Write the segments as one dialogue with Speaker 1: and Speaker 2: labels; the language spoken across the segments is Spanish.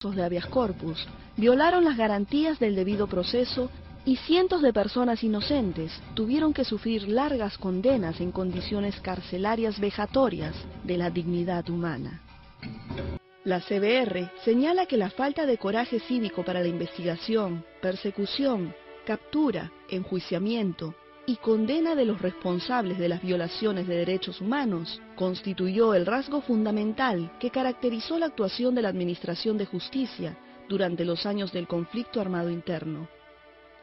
Speaker 1: actos de habeas corpus violaron las garantías del debido proceso y cientos de personas inocentes tuvieron que sufrir largas condenas en condiciones carcelarias vejatorias de la dignidad humana. La CBR señala que la falta de coraje cívico para la investigación, persecución, captura, enjuiciamiento y condena de los responsables de las violaciones de derechos humanos constituyó el rasgo fundamental que caracterizó la actuación de la Administración de Justicia durante los años del conflicto armado interno.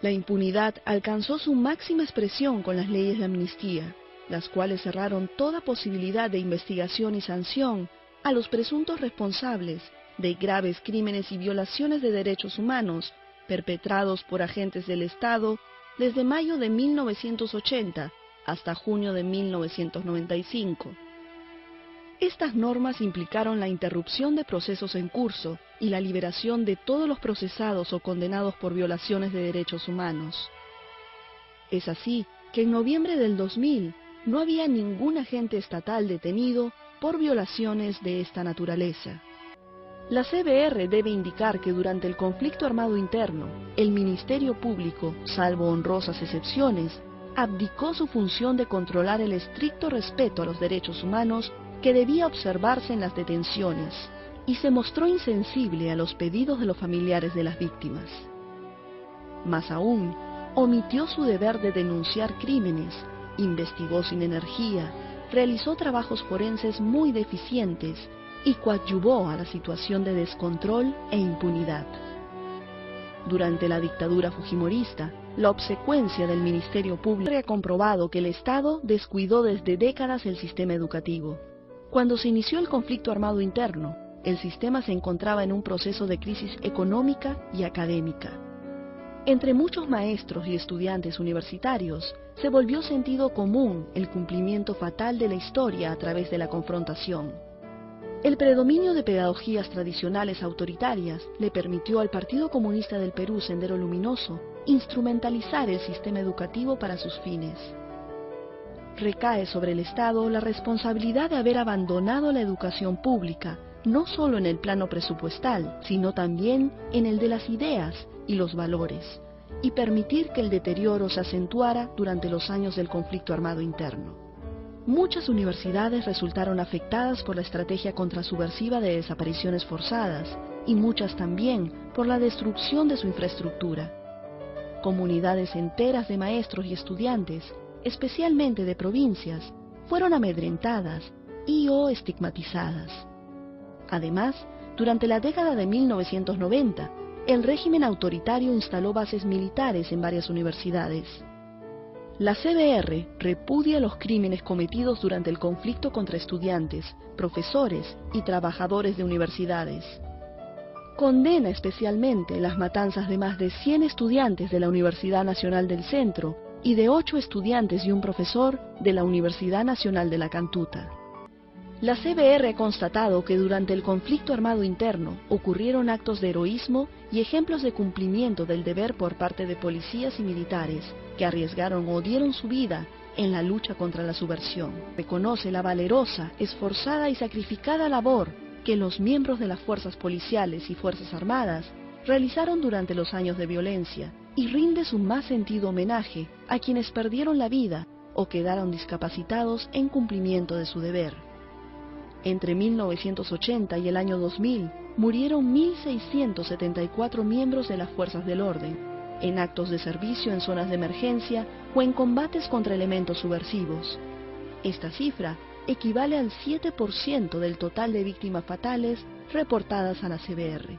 Speaker 1: La impunidad alcanzó su máxima expresión con las leyes de amnistía, las cuales cerraron toda posibilidad de investigación y sanción a los presuntos responsables de graves crímenes y violaciones de derechos humanos perpetrados por agentes del Estado desde mayo de 1980 hasta junio de 1995. Estas normas implicaron la interrupción de procesos en curso y la liberación de todos los procesados o condenados por violaciones de derechos humanos. Es así que en noviembre del 2000 no había ningún agente estatal detenido por violaciones de esta naturaleza. La CBR debe indicar que durante el conflicto armado interno, el Ministerio Público, salvo honrosas excepciones, abdicó su función de controlar el estricto respeto a los derechos humanos que debía observarse en las detenciones, y se mostró insensible a los pedidos de los familiares de las víctimas. Más aún, omitió su deber de denunciar crímenes, investigó sin energía, realizó trabajos forenses muy deficientes y coadyuvó a la situación de descontrol e impunidad. Durante la dictadura fujimorista, la obsecuencia del Ministerio Público ha comprobado que el Estado descuidó desde décadas el sistema educativo. Cuando se inició el conflicto armado interno, el sistema se encontraba en un proceso de crisis económica y académica. Entre muchos maestros y estudiantes universitarios, se volvió sentido común el cumplimiento fatal de la historia a través de la confrontación. El predominio de pedagogías tradicionales autoritarias le permitió al Partido Comunista del Perú, Sendero Luminoso, instrumentalizar el sistema educativo para sus fines. Recae sobre el Estado la responsabilidad de haber abandonado la educación pública, no solo en el plano presupuestal, sino también en el de las ideas y los valores, y permitir que el deterioro se acentuara durante los años del conflicto armado interno. Muchas universidades resultaron afectadas por la estrategia contrasubversiva de desapariciones forzadas, y muchas también por la destrucción de su infraestructura. Comunidades enteras de maestros y estudiantes, especialmente de provincias, fueron amedrentadas y/o estigmatizadas. Además, durante la década de 1990, el régimen autoritario instaló bases militares en varias universidades. La CBR repudia los crímenes cometidos durante el conflicto contra estudiantes, profesores y trabajadores de universidades. Condena especialmente las matanzas de más de 100 estudiantes de la Universidad Nacional del Centro y de 8 estudiantes y un profesor de la Universidad Nacional de la Cantuta. La CBR ha constatado que durante el conflicto armado interno ocurrieron actos de heroísmo y ejemplos de cumplimiento del deber por parte de policías y militares que arriesgaron o dieron su vida en la lucha contra la subversión. Reconoce la valerosa, esforzada y sacrificada labor que los miembros de las fuerzas policiales y fuerzas armadas realizaron durante los años de violencia y rinde su más sentido homenaje a quienes perdieron la vida o quedaron discapacitados en cumplimiento de su deber. Entre 1980 y el año 2000 murieron 1.674 miembros de las fuerzas del orden, en actos de servicio en zonas de emergencia o en combates contra elementos subversivos. Esta cifra equivale al 7% del total de víctimas fatales reportadas a la CBR.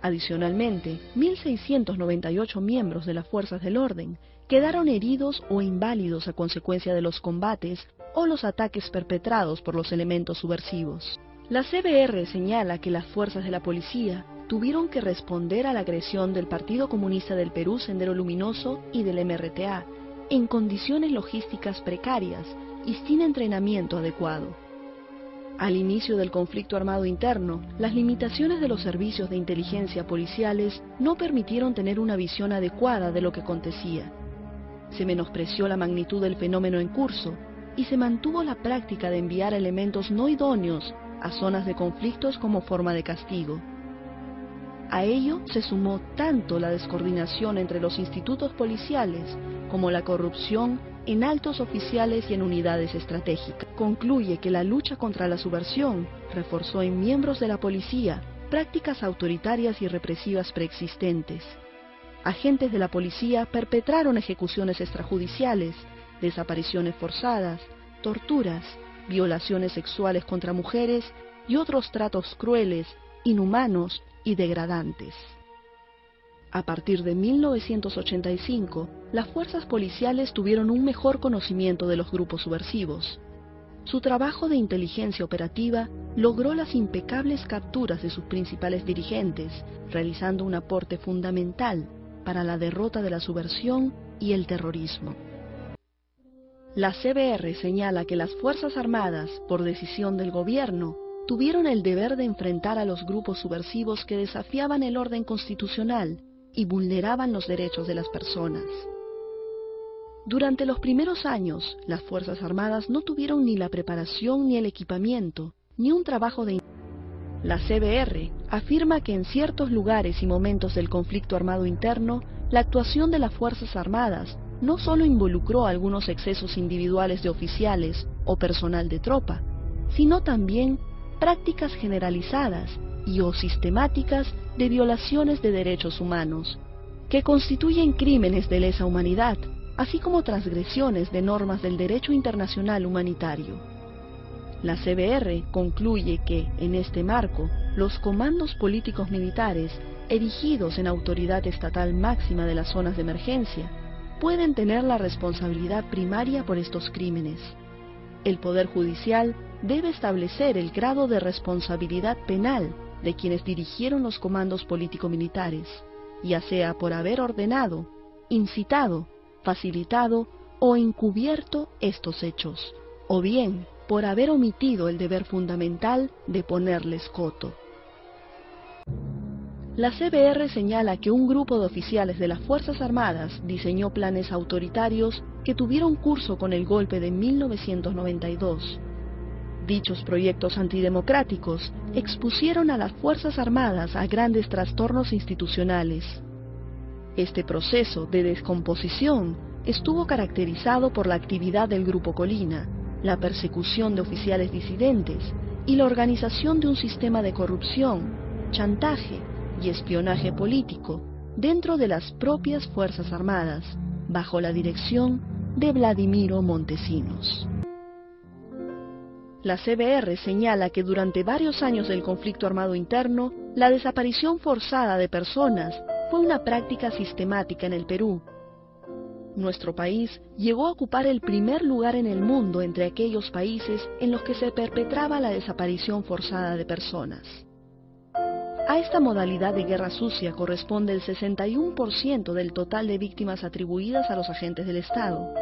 Speaker 1: Adicionalmente, 1.698 miembros de las fuerzas del orden quedaron heridos o inválidos a consecuencia de los combates o los ataques perpetrados por los elementos subversivos. La CBR señala que las fuerzas de la policía tuvieron que responder a la agresión del Partido Comunista del Perú, Sendero Luminoso, y del MRTA, en condiciones logísticas precarias y sin entrenamiento adecuado. Al inicio del conflicto armado interno, las limitaciones de los servicios de inteligencia policiales no permitieron tener una visión adecuada de lo que acontecía. Se menospreció la magnitud del fenómeno en curso y se mantuvo la práctica de enviar elementos no idóneos a zonas de conflictos como forma de castigo. A ello se sumó tanto la descoordinación entre los institutos policiales como la corrupción en altos oficiales y en unidades estratégicas. Concluye que la lucha contra la subversión reforzó en miembros de la policía prácticas autoritarias y represivas preexistentes. Agentes de la policía perpetraron ejecuciones extrajudiciales, desapariciones forzadas, torturas, violaciones sexuales contra mujeres y otros tratos crueles, inhumanos y degradantes. A partir de 1985, las fuerzas policiales tuvieron un mejor conocimiento de los grupos subversivos. Su trabajo de inteligencia operativa logró las impecables capturas de sus principales dirigentes, realizando un aporte fundamental para la derrota de la subversión y el terrorismo. La CBR señala que las Fuerzas Armadas, por decisión del gobierno, tuvieron el deber de enfrentar a los grupos subversivos que desafiaban el orden constitucional y vulneraban los derechos de las personas. Durante los primeros años, las Fuerzas Armadas no tuvieron ni la preparación ni el equipamiento, ni un trabajo de... La CBR afirma que en ciertos lugares y momentos del conflicto armado interno, la actuación de las Fuerzas Armadas no solo involucró algunos excesos individuales de oficiales o personal de tropa, sino también prácticas generalizadas y o sistemáticas de violaciones de derechos humanos, que constituyen crímenes de lesa humanidad, así como transgresiones de normas del derecho internacional humanitario. La CBR concluye que, en este marco, los comandos políticos militares, erigidos en autoridad estatal máxima de las zonas de emergencia, pueden tener la responsabilidad primaria por estos crímenes. El Poder Judicial debe establecer el grado de responsabilidad penal de quienes dirigieron los comandos político-militares, ya sea por haber ordenado, incitado, facilitado o encubierto estos hechos, o bien por haber omitido el deber fundamental de ponerles coto. La CBR señala que un grupo de oficiales de las Fuerzas Armadas diseñó planes autoritarios que tuvieron curso con el golpe de 1992. Dichos proyectos antidemocráticos expusieron a las Fuerzas Armadas a grandes trastornos institucionales. Este proceso de descomposición estuvo caracterizado por la actividad del Grupo Colina, la persecución de oficiales disidentes y la organización de un sistema de corrupción, chantaje y espionaje político dentro de las propias Fuerzas Armadas, bajo la dirección de Vladimiro Montesinos. La CBR señala que durante varios años del conflicto armado interno, la desaparición forzada de personas fue una práctica sistemática en el Perú. Nuestro país llegó a ocupar el primer lugar en el mundo entre aquellos países en los que se perpetraba la desaparición forzada de personas. A esta modalidad de guerra sucia corresponde el 61% del total de víctimas atribuidas a los agentes del Estado.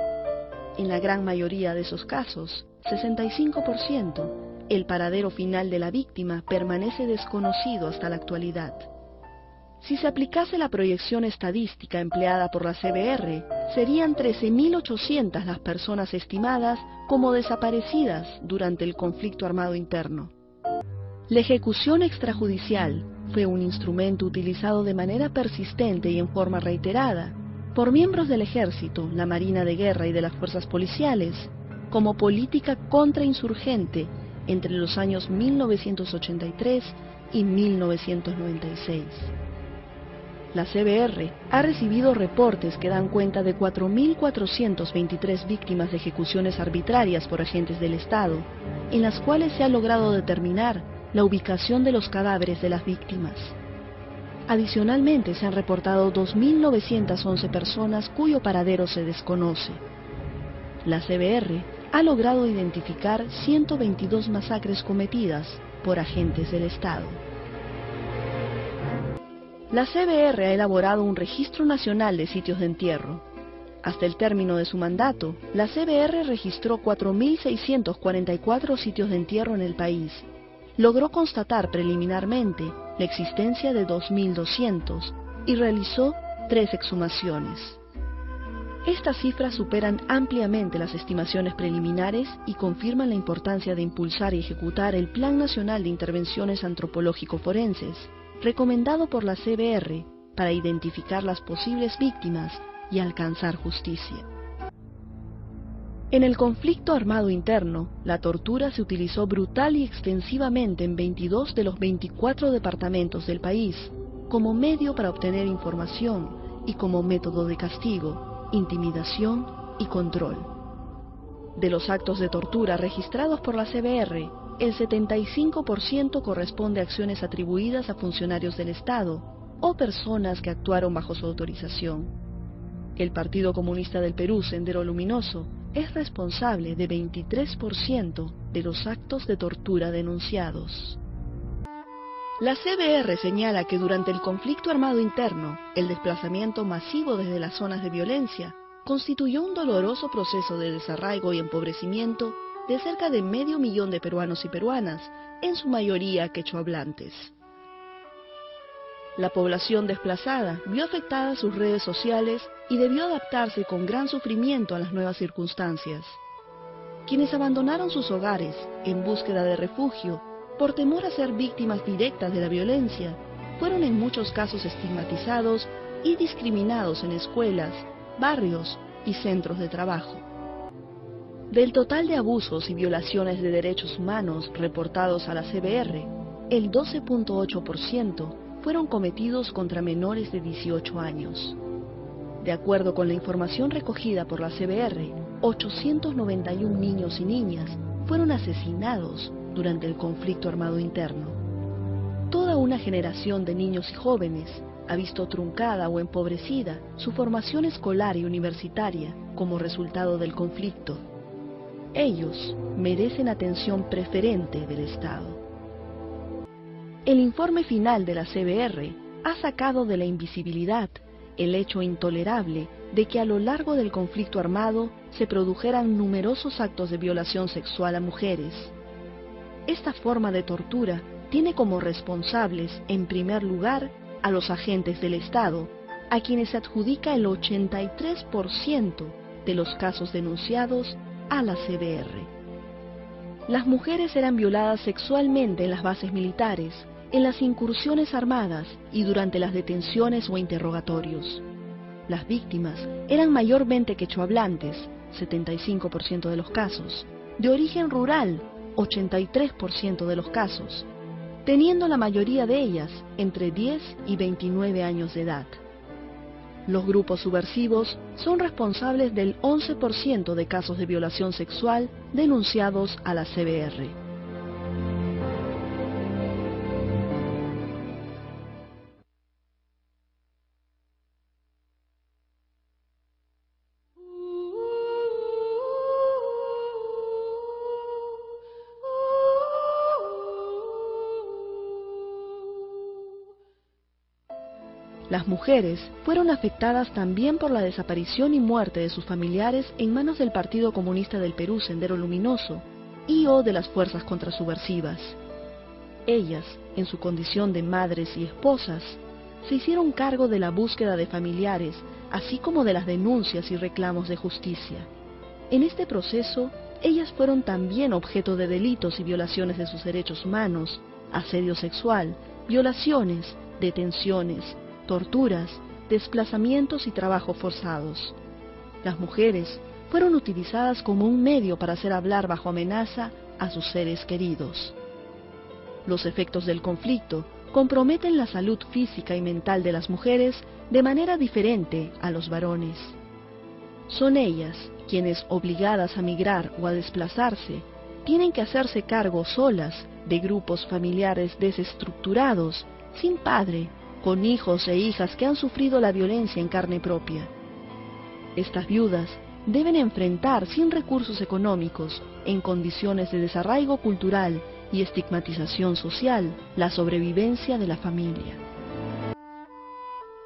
Speaker 1: En la gran mayoría de esos casos, 65%, el paradero final de la víctima permanece desconocido hasta la actualidad. Si se aplicase la proyección estadística empleada por la CBR, serían 13.800 las personas estimadas como desaparecidas durante el conflicto armado interno. La ejecución extrajudicial fue un instrumento utilizado de manera persistente y en forma reiterada por miembros del Ejército, la Marina de Guerra y de las fuerzas policiales como política contrainsurgente entre los años 1983 y 1996. La CBR ha recibido reportes que dan cuenta de 4.423 víctimas de ejecuciones arbitrarias por agentes del Estado, en las cuales se ha logrado determinar la ubicación de los cadáveres de las víctimas. Adicionalmente, se han reportado 2.911 personas cuyo paradero se desconoce. La CBR ha logrado identificar 122 masacres cometidas por agentes del Estado. La CBR ha elaborado un registro nacional de sitios de entierro. Hasta el término de su mandato, la CBR registró 4.644 sitios de entierro en el país. Logró constatar preliminarmente la existencia de 2.200 y realizó 3 exhumaciones. Estas cifras superan ampliamente las estimaciones preliminares y confirman la importancia de impulsar y ejecutar el Plan Nacional de Intervenciones Antropológico-Forenses, recomendado por la CBR para identificar las posibles víctimas y alcanzar justicia. En el conflicto armado interno, la tortura se utilizó brutal y extensivamente en 22 de los 24 departamentos del país, como medio para obtener información y como método de castigo, intimidación y control. De los actos de tortura registrados por la CBR, el 75% corresponde a acciones atribuidas a funcionarios del Estado o personas que actuaron bajo su autorización. El Partido Comunista del Perú, Sendero Luminoso, es responsable de 23% de los actos de tortura denunciados. La CBR señala que durante el conflicto armado interno, el desplazamiento masivo desde las zonas de violencia constituyó un doloroso proceso de desarraigo y empobrecimiento de cerca de 500.000 de peruanos y peruanas, en su mayoría quechohablantes. La población desplazada vio afectadas sus redes sociales y debió adaptarse con gran sufrimiento a las nuevas circunstancias. Quienes abandonaron sus hogares en búsqueda de refugio por temor a ser víctimas directas de la violencia, fueron en muchos casos estigmatizados y discriminados en escuelas, barrios y centros de trabajo. Del total de abusos y violaciones de derechos humanos reportados a la CBR, el 12.8% fueron cometidos contra menores de 18 años. De acuerdo con la información recogida por la CBR, 891 niños y niñas fueron asesinados durante el conflicto armado interno. Toda una generación de niños y jóvenes ha visto truncada o empobrecida su formación escolar y universitaria como resultado del conflicto. Ellos merecen atención preferente del Estado. El informe final de la CBR ha sacado de la invisibilidad el hecho intolerable de que a lo largo del conflicto armado se produjeran numerosos actos de violación sexual a mujeres. Esta forma de tortura tiene como responsables, en primer lugar, a los agentes del Estado, a quienes se adjudica el 83% de los casos denunciados a la CBR. Las mujeres eran violadas sexualmente en las bases militares, en las incursiones armadas y durante las detenciones o interrogatorios. Las víctimas eran mayormente quechohablantes, 75% de los casos, de origen rural, 83% de los casos, teniendo la mayoría de ellas entre 10 y 29 años de edad. Los grupos subversivos son responsables del 11% de casos de violación sexual denunciados a la CBR. Las mujeres fueron afectadas también por la desaparición y muerte de sus familiares en manos del Partido Comunista del Perú, Sendero Luminoso, y o de las fuerzas contrasubversivas. Ellas, en su condición de madres y esposas, se hicieron cargo de la búsqueda de familiares, así como de las denuncias y reclamos de justicia. En este proceso, ellas fueron también objeto de delitos y violaciones de sus derechos humanos, asedio sexual, violaciones, detenciones, torturas, desplazamientos y trabajos forzados. Las mujeres fueron utilizadas como un medio para hacer hablar bajo amenaza a sus seres queridos. Los efectos del conflicto comprometen la salud física y mental de las mujeres de manera diferente a los varones. Son ellas quienes, obligadas a migrar o a desplazarse, tienen que hacerse cargo solas de grupos familiares desestructurados, sin padre, con hijos e hijas que han sufrido la violencia en carne propia. Estas viudas deben enfrentar sin recursos económicos, en condiciones de desarraigo cultural y estigmatización social, la sobrevivencia de la familia.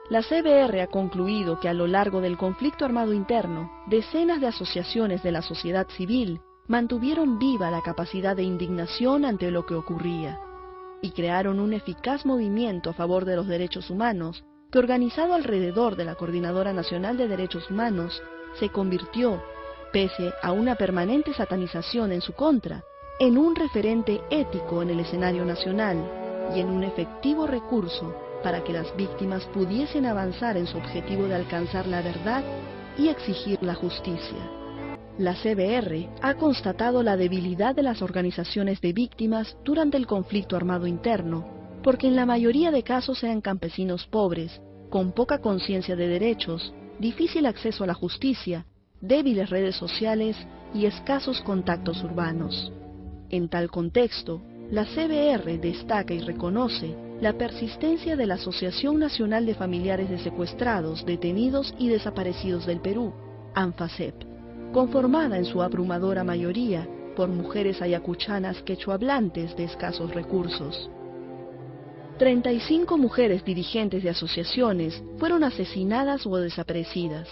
Speaker 1: La CBR ha concluido que a lo largo del conflicto armado interno, decenas de asociaciones de la sociedad civil mantuvieron viva la capacidad de indignación ante lo que ocurría, y crearon un eficaz movimiento a favor de los derechos humanos que, organizado alrededor de la Coordinadora Nacional de Derechos Humanos, se convirtió, pese a una permanente satanización en su contra, en un referente ético en el escenario nacional y en un efectivo recurso para que las víctimas pudiesen avanzar en su objetivo de alcanzar la verdad y exigir la justicia. La CBR ha constatado la debilidad de las organizaciones de víctimas durante el conflicto armado interno, porque en la mayoría de casos eran campesinos pobres, con poca conciencia de derechos, difícil acceso a la justicia, débiles redes sociales y escasos contactos urbanos. En tal contexto, la CBR destaca y reconoce la persistencia de la Asociación Nacional de Familiares de Secuestrados, Detenidos y Desaparecidos del Perú, ANFASEP, conformada en su abrumadora mayoría por mujeres ayacuchanas quechohablantes de escasos recursos. 35 mujeres dirigentes de asociaciones fueron asesinadas o desaparecidas.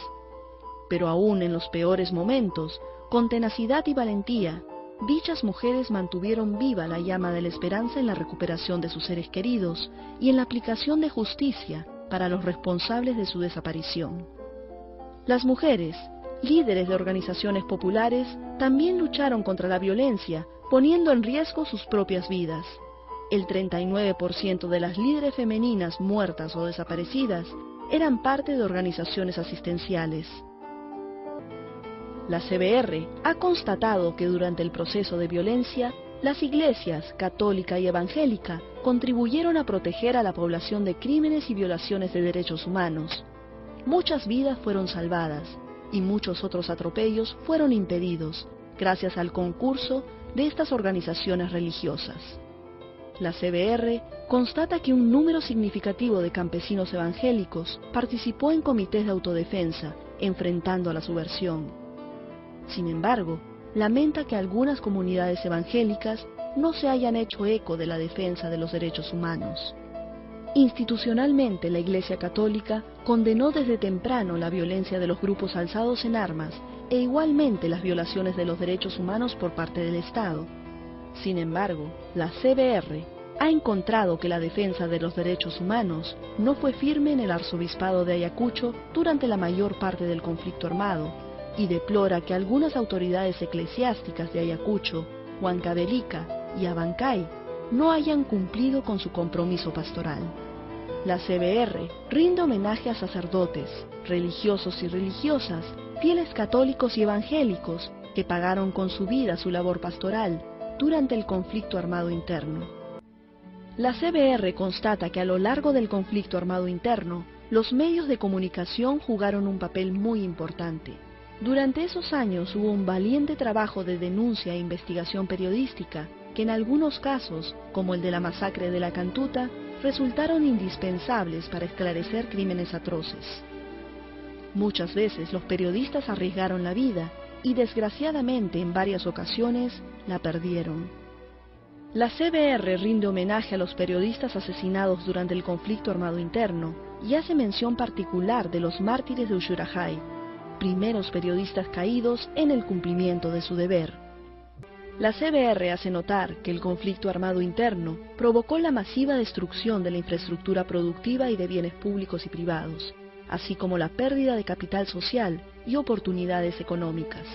Speaker 1: Pero aún en los peores momentos, con tenacidad y valentía, dichas mujeres mantuvieron viva la llama de la esperanza en la recuperación de sus seres queridos y en la aplicación de justicia para los responsables de su desaparición. Las mujeres, líderes de organizaciones populares, también lucharon contra la violencia, poniendo en riesgo sus propias vidas. El 39% de las líderes femeninas muertas o desaparecidas eran parte de organizaciones asistenciales. La CBR ha constatado que durante el proceso de violencia, las iglesias católica y evangélica contribuyeron a proteger a la población de crímenes y violaciones de derechos humanos. Muchas vidas fueron salvadas y muchos otros atropellos fueron impedidos gracias al concurso de estas organizaciones religiosas. La CBR constata que un número significativo de campesinos evangélicos participó en comités de autodefensa, enfrentando a la subversión. Sin embargo, lamenta que algunas comunidades evangélicas no se hayan hecho eco de la defensa de los derechos humanos. Institucionalmente, la Iglesia Católica condenó desde temprano la violencia de los grupos alzados en armas e igualmente las violaciones de los derechos humanos por parte del Estado. Sin embargo, la CBR ha encontrado que la defensa de los derechos humanos no fue firme en el arzobispado de Ayacucho durante la mayor parte del conflicto armado, y deplora que algunas autoridades eclesiásticas de Ayacucho, Huancavelica y Abancay no hayan cumplido con su compromiso pastoral. La CBR rinde homenaje a sacerdotes, religiosos y religiosas, fieles católicos y evangélicos que pagaron con su vida su labor pastoral durante el conflicto armado interno. La CBR constata que a lo largo del conflicto armado interno, los medios de comunicación jugaron un papel muy importante. Durante esos años hubo un valiente trabajo de denuncia e investigación periodística que en algunos casos, como el de la masacre de la Cantuta, resultaron indispensables para esclarecer crímenes atroces. Muchas veces los periodistas arriesgaron la vida y desgraciadamente en varias ocasiones la perdieron. La CBR rinde homenaje a los periodistas asesinados durante el conflicto armado interno y hace mención particular de los mártires de Ushurajay, primeros periodistas caídos en el cumplimiento de su deber. La CBR hace notar que el conflicto armado interno provocó la masiva destrucción de la infraestructura productiva y de bienes públicos y privados, así como la pérdida de capital social y oportunidades económicas.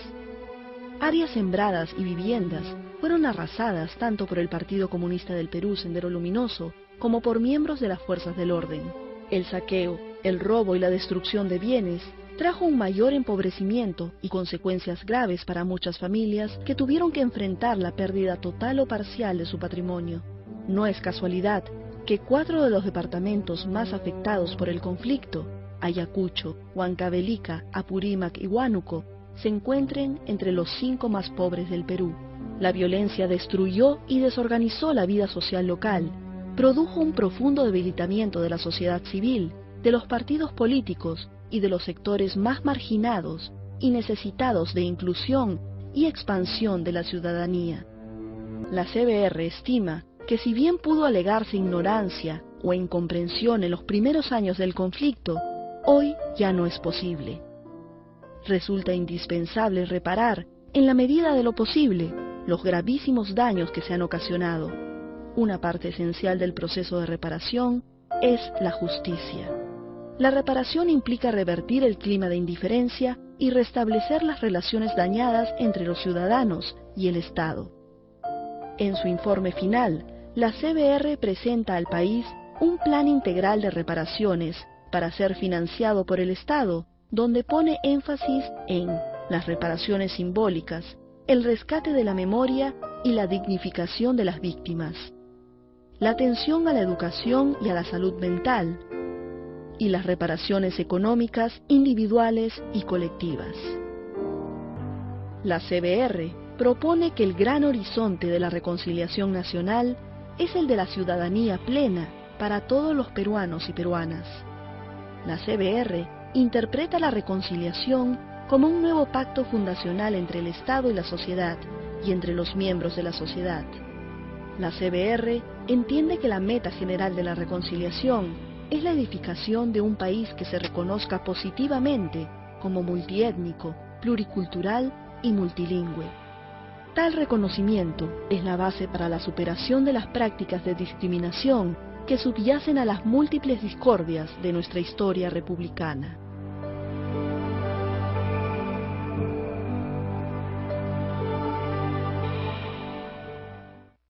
Speaker 1: Áreas sembradas y viviendas fueron arrasadas tanto por el Partido Comunista del Perú, Sendero Luminoso, como por miembros de las fuerzas del orden. El saqueo, el robo y la destrucción de bienes trajo un mayor empobrecimiento y consecuencias graves para muchas familias que tuvieron que enfrentar la pérdida total o parcial de su patrimonio. No es casualidad que 4 de los departamentos más afectados por el conflicto, Ayacucho, Huancavelica, Apurímac y Huánuco, se encuentren entre los 5 más pobres del Perú. La violencia destruyó y desorganizó la vida social local, produjo un profundo debilitamiento de la sociedad civil, de los partidos políticos y de los sectores más marginados y necesitados de inclusión y expansión de la ciudadanía. La CBR estima que si bien pudo alegarse ignorancia o incomprensión en los primeros años del conflicto, hoy ya no es posible. Resulta indispensable reparar, en la medida de lo posible, los gravísimos daños que se han ocasionado. Una parte esencial del proceso de reparación es la justicia. La reparación implica revertir el clima de indiferencia y restablecer las relaciones dañadas entre los ciudadanos y el Estado. En su informe final, La CBR presenta al país un plan integral de reparaciones para ser financiado por el Estado, donde pone énfasis en las reparaciones simbólicas, el rescate de la memoria y la dignificación de las víctimas, la atención a la educación y a la salud mental, y las reparaciones económicas individuales y colectivas. La CBR propone que el gran horizonte de la reconciliación nacional es el de la ciudadanía plena para todos los peruanos y peruanas. La CBR interpreta la reconciliación como un nuevo pacto fundacional entre el Estado y la sociedad, y entre los miembros de la sociedad. La CBR entiende que la meta general de la reconciliación es la edificación de un país que se reconozca positivamente como multiétnico, pluricultural y multilingüe. Tal reconocimiento es la base para la superación de las prácticas de discriminación que subyacen a las múltiples discordias de nuestra historia republicana.